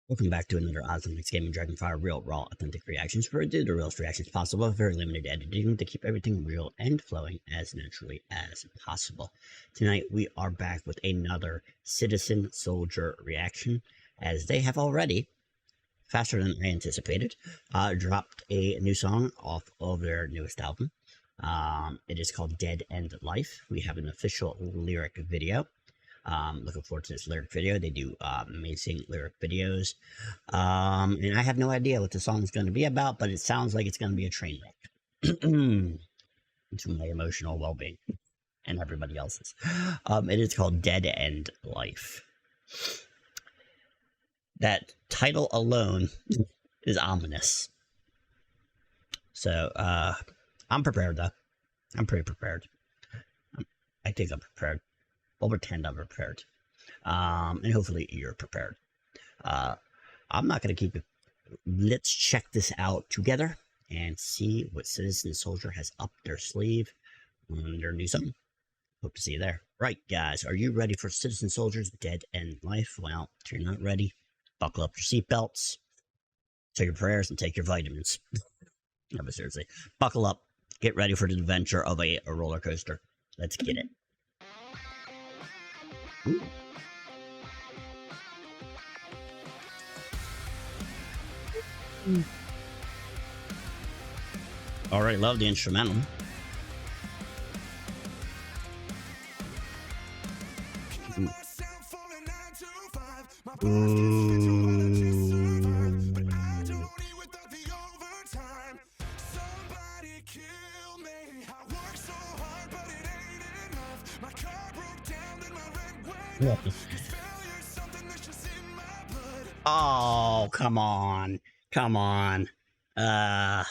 Welcome back to another Awesome Mix Gaming Dragonfire Real Raw Authentic Reactions, where I do the realest reactions possible with very limited editing to keep everything real and flowing as naturally as possible. Tonight we are back with another Citizen Soldier reaction, as they have already, faster than I anticipated, dropped a new song off of their newest album. It is called Dead End Life. We have an official lyric video. Looking forward to this lyric video. They do amazing lyric videos. And I have no idea what the song is going to be about, but it sounds like it's going to be a train wreck into my emotional well-being and everybody else's. It is called Dead End Life. That title alone is ominous. So I'm prepared, though. I'm pretty prepared. I think I'm prepared. I'll pretend I'm prepared. And hopefully you're prepared. I'm not going to keep it. Let's check this out together and see what Citizen Soldier has up their sleeve on their new song. Hope to see you there. Right, guys, are you ready for Citizen Soldier's Dead End Life? Well, if you're not ready, buckle up your seatbelts, say your prayers, and take your vitamins. No, but seriously, buckle up. Get ready for the adventure of a roller coaster. Let's get it. Ooh. Already love the instrumental. Oh, come on. Come on. Alright,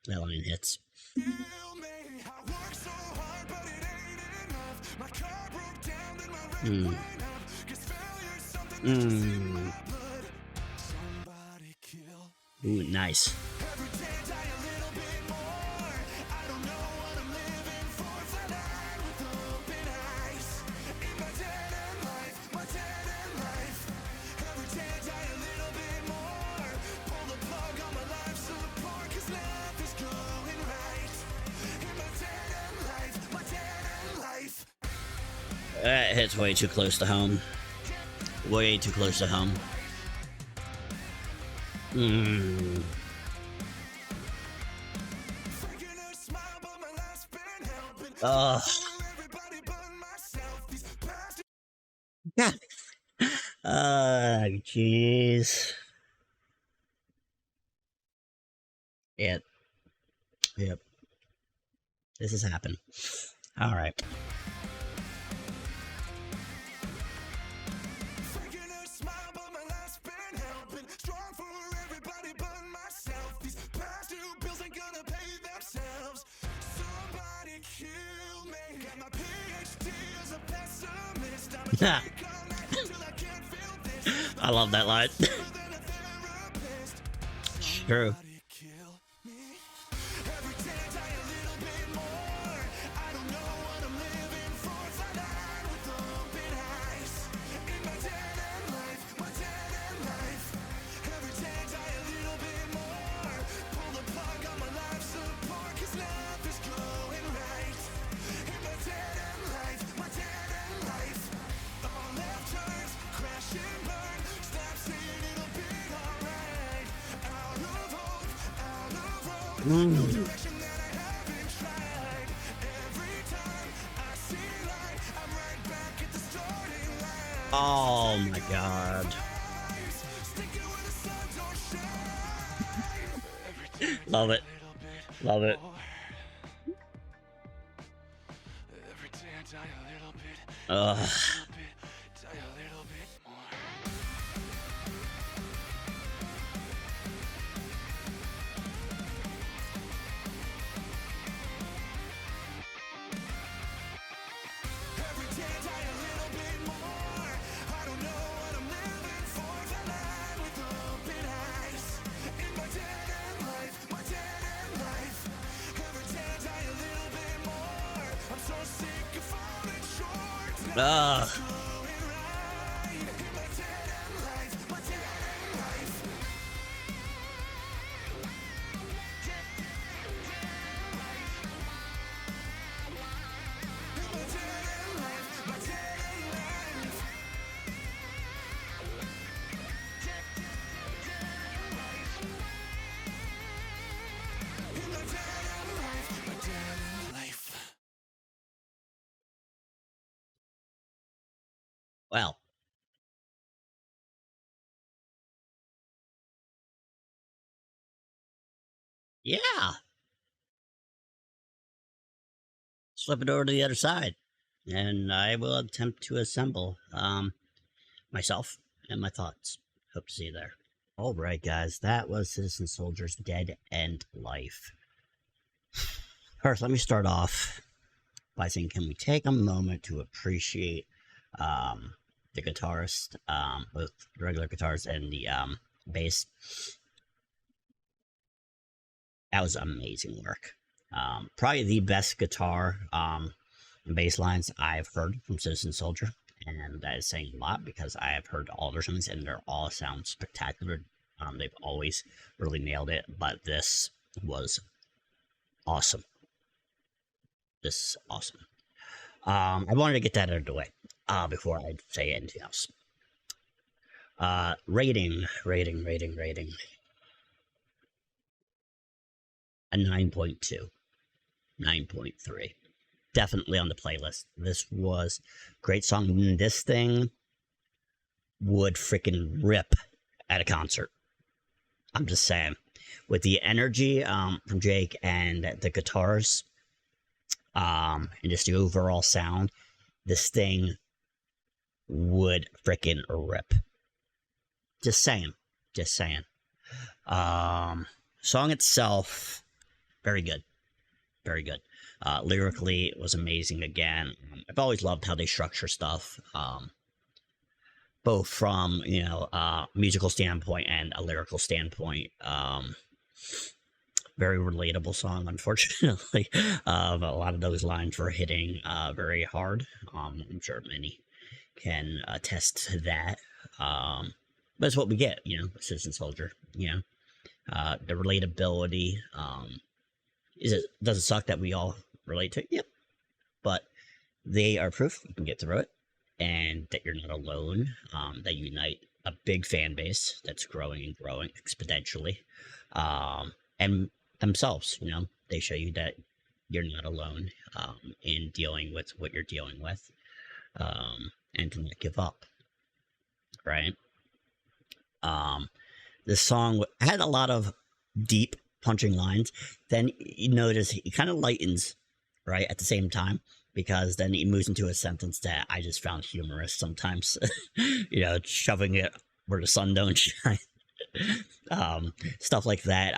that line hits. Ooh, nice. That hits way too close to home. Way too close to home. Oh. God. Jeez. Yep. This has happened. All right. I love that line. True. Oh my god. Love it. Love it. Ugh. Ugh. Well, yeah. Slip it over to the other side, and I will attempt to assemble myself and my thoughts. Hope to see you there. All right, guys, that was Citizen Soldier's Dead End Life. First, let me start off by saying, can we take a moment to appreciate the guitarist, both the regular guitars and the bass? That was amazing work. Probably the best guitar and bass lines I've heard from Citizen Soldier, and that is saying a lot because I have heard all their songs and they're all sound spectacular. They've always really nailed it, but this was awesome. This is awesome. I wanted to get that out of the way before I say anything else. Rating. A 9.2. 9.3. Definitely on the playlist. This was a great song. This thing would freaking rip at a concert. I'm just saying. With the energy from Jake and the guitars, and just the overall sound, this thing would freaking rip. Just saying. Just saying. Song itself, very good. Very good. Lyrically, it was amazing again. I've always loved how they structure stuff, both from, musical standpoint and a lyrical standpoint. Very relatable song, unfortunately. A lot of those lines were hitting very hard. I'm sure many can attest to that. But it's what we get, Citizen Soldier, the relatability. Does it suck that we all relate to it? Yep. But they are proof you can get through it and that you're not alone. They unite a big fan base that's growing and growing exponentially. And themselves, they show you that you're not alone in dealing with what you're dealing with, and to not give up, right? This song had a lot of deep punching lines. Then you notice he kind of lightens, right, at the same time, because then he moves into a sentence that I just found humorous sometimes. Shoving it where the sun don't shine. Stuff like that.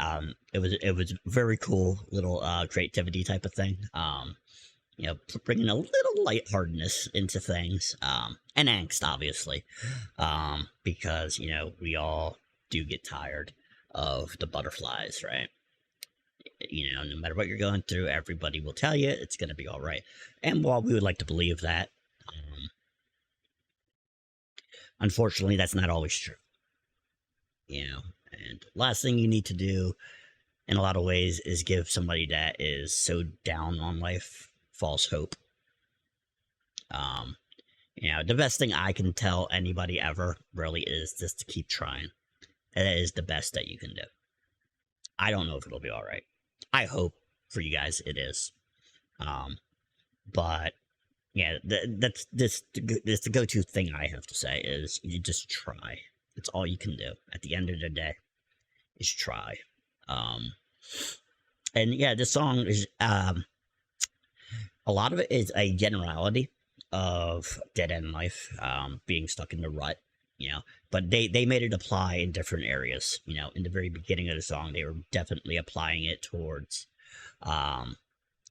It was very cool little creativity type of thing. Bringing a little lightheartedness into things, and angst, obviously, because we all do get tired of the butterflies, right? No matter what you're going through, everybody will tell you it's going to be all right. And while we would like to believe that, unfortunately, that's not always true. And last thing you need to do in a lot of ways is give somebody that is so down on life false hope. The best thing I can tell anybody ever really is just to keep trying. That is the best that you can do. I don't know if it'll be all right. I hope for you guys it is. But yeah, that's the go-to thing I have to say is you just try. That's all you can do at the end of the day is try. And yeah, this song is a lot of it is a generality of dead end life, being stuck in the rut. But they made it apply in different areas. In the very beginning of the song, they were definitely applying it towards, and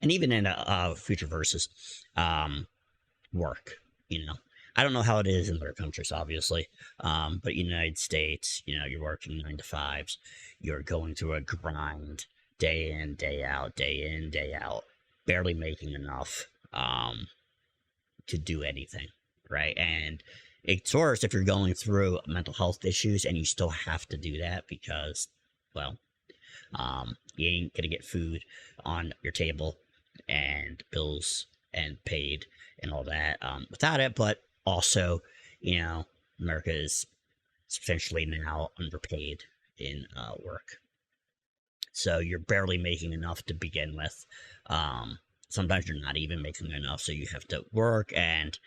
even in future verses, work. I don't know how it is in other countries, obviously, but United States, you're working 9 to 5s, you're going through a grind, day in, day out, barely making enough. to do anything, right? And it's worse if you're going through mental health issues and you still have to do that because, well, you ain't gonna get food on your table and bills and paid and all that without it. But also, America is substantially now underpaid in work. So you're barely making enough to begin with. Sometimes you're not even making enough, so you have to work and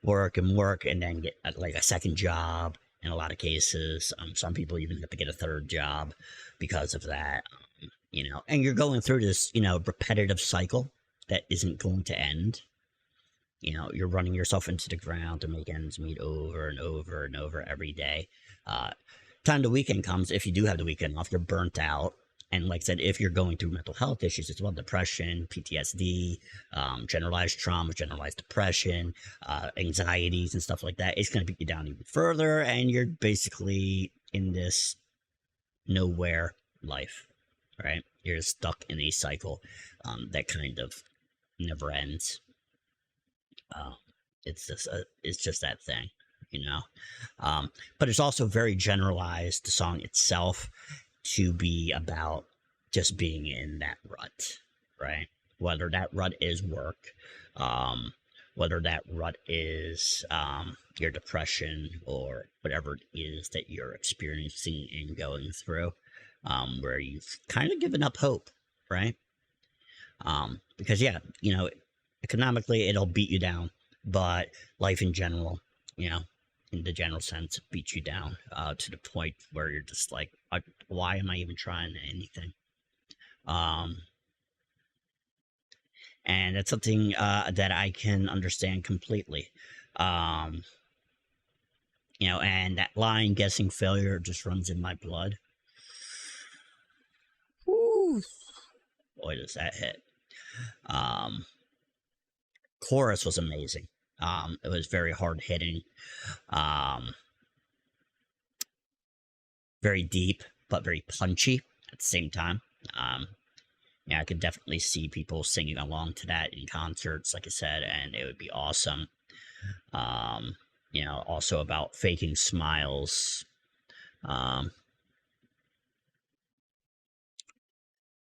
work and work, and then get like a second job. In a lot of cases, some people even have to get a third job because of that. And you're going through this, repetitive cycle that isn't going to end. You're running yourself into the ground to make ends meet over and over and over every day. Time the weekend comes, if you do have the weekend off, you're burnt out. And like I said, if you're going through mental health issues as well, depression, PTSD, generalized trauma, generalized depression, anxieties and stuff like that, it's going to beat you down even further. And you're basically in this nowhere life, right? You're stuck in a cycle that kind of never ends. It's just that thing, but it's also very generalized, the song itself, to be about just being in that rut, right? Whether that rut is work, whether that rut is your depression or whatever it is that you're experiencing and going through, where you've kind of given up hope, right? Because economically it'll beat you down, but life in general, in the general sense, beats you down to the point where you're just like, why am I even trying anything? And that's something that I can understand completely. And that line, guessing failure, just runs in my blood. Whew. Boy, does that hit. Chorus was amazing. It was very hard hitting, very deep, but very punchy at the same time. I could definitely see people singing along to that in concerts, like I said, and it would be awesome. Also about faking smiles.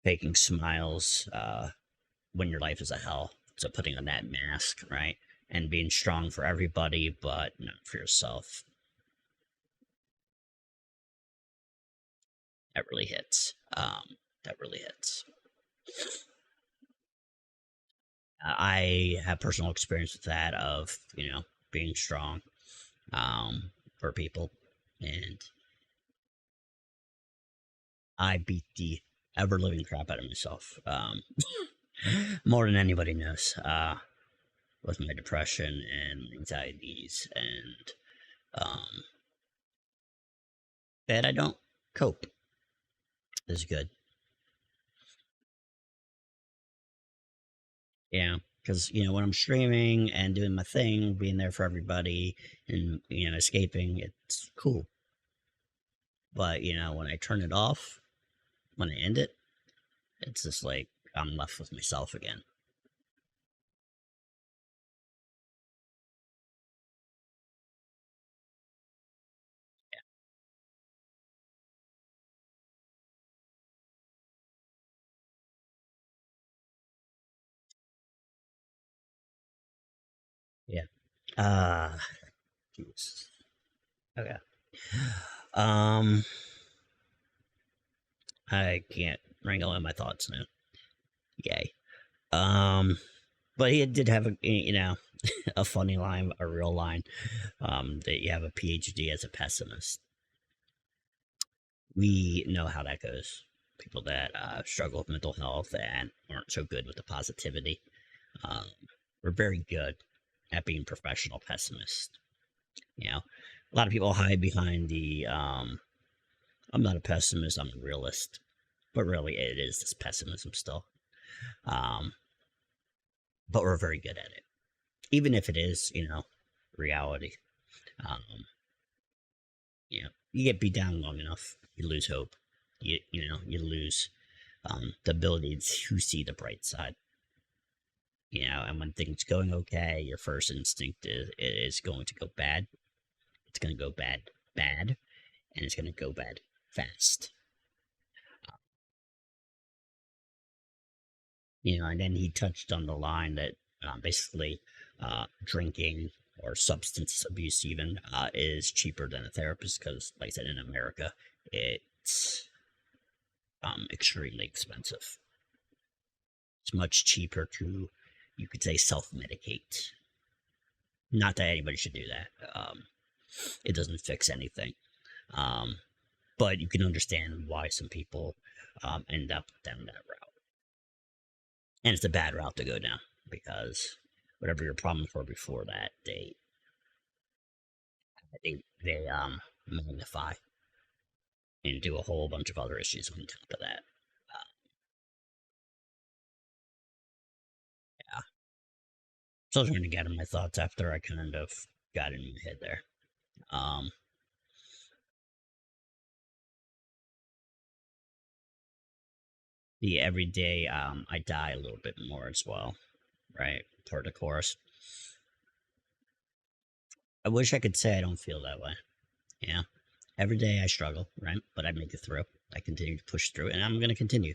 Faking smiles when your life is a hell. So putting on that mask, right? And being strong for everybody, but not for yourself. That really hits. That really hits. I have personal experience with that of, being strong for people. And I beat the ever-living crap out of myself. More than anybody knows. With my depression and anxieties and that I don't cope is good. Yeah, because when I'm streaming and doing my thing, being there for everybody and escaping, it's cool. But when I turn it off, when I end it, it's just like I'm left with myself again. Yeah. Jeez. Okay. I can't wrangle in my thoughts now. Yay. But he did have a funny line, a real line, that you have a PhD as a pessimist. We know how that goes. People that struggle with mental health and aren't so good with the positivity. We're very good at being professional pessimists. A lot of people hide behind the I'm not a pessimist, I'm a realist. But really, it is this pessimism still. But we're very good at it. Even if it is, reality. You get beat down long enough, you lose hope. You lose the ability to see the bright side. You know, and when things going okay, your first instinct is it is going to go bad. It's going to go bad, and it's going to go bad fast. You know, and then he touched on the line that basically drinking or substance abuse even is cheaper than a therapist because, like I said, in America, it's extremely expensive. It's much cheaper to, you could say, self-medicate. Not that anybody should do that. It doesn't fix anything. Um, but you can understand why some people end up down that route. And it's a bad route to go down because whatever your problems were before that, they magnify and do a whole bunch of other issues on top of that. Yeah. So I was trying to gather my thoughts after I kind of got in my head there. Um, the everyday I die a little bit more as well, right? Per the chorus. I wish I could say I don't feel that way. Yeah. Every day I struggle, right? But I make it through. I continue to push through, and I'm going to continue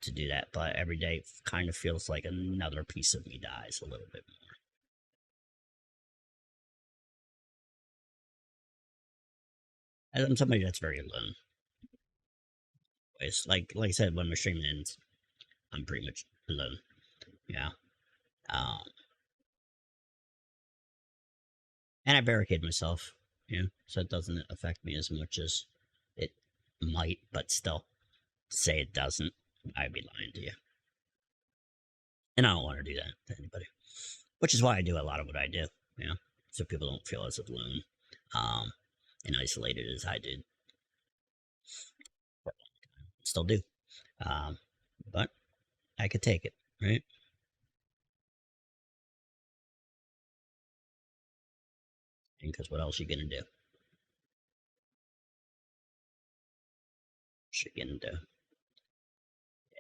to do that. But every day kind of feels like another piece of me dies a little bit more. And I'm somebody that's very alone. It's like I said, when my stream ends, I'm pretty much alone. Yeah. Um, and I barricade myself, you know, so it doesn't affect me as much as it might, but still, to say it doesn't, I'd be lying to you. And I don't want to do that to anybody, which is why I do a lot of what I do, you know, so people don't feel as alone um, and isolated as I did. Still do. Um, but I could take it, right? Because what else are you going to do? What you going to do?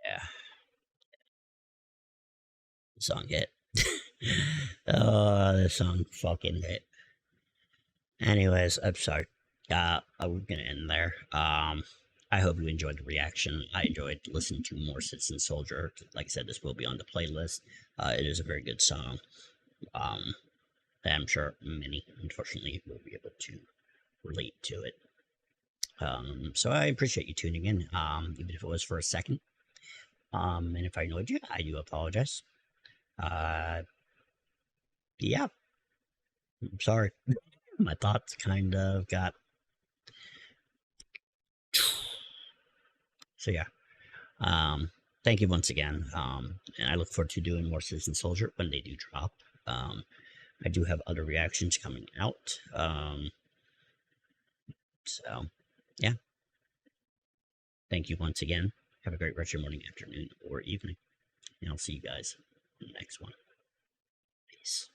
Yeah. The song hit. Oh, the song fucking hit. Anyways, I'm sorry. I'm gonna end there. I hope you enjoyed the reaction. I enjoyed listening to more Citizen Soldier. Like I said, this will be on the playlist. It is a very good song. Um, I'm sure many, unfortunately, will be able to relate to it. So I appreciate you tuning in, even if it was for a second. And if I annoyed you, I do apologize. Uh, yeah, I'm sorry. My thoughts kind of got. So yeah. Thank you once again. And I look forward to doing more Citizen Soldier when they do drop. I do have other reactions coming out. So yeah. Thank you once again. Have a great rest of your morning, afternoon, or evening. And I'll see you guys in the next one. Peace.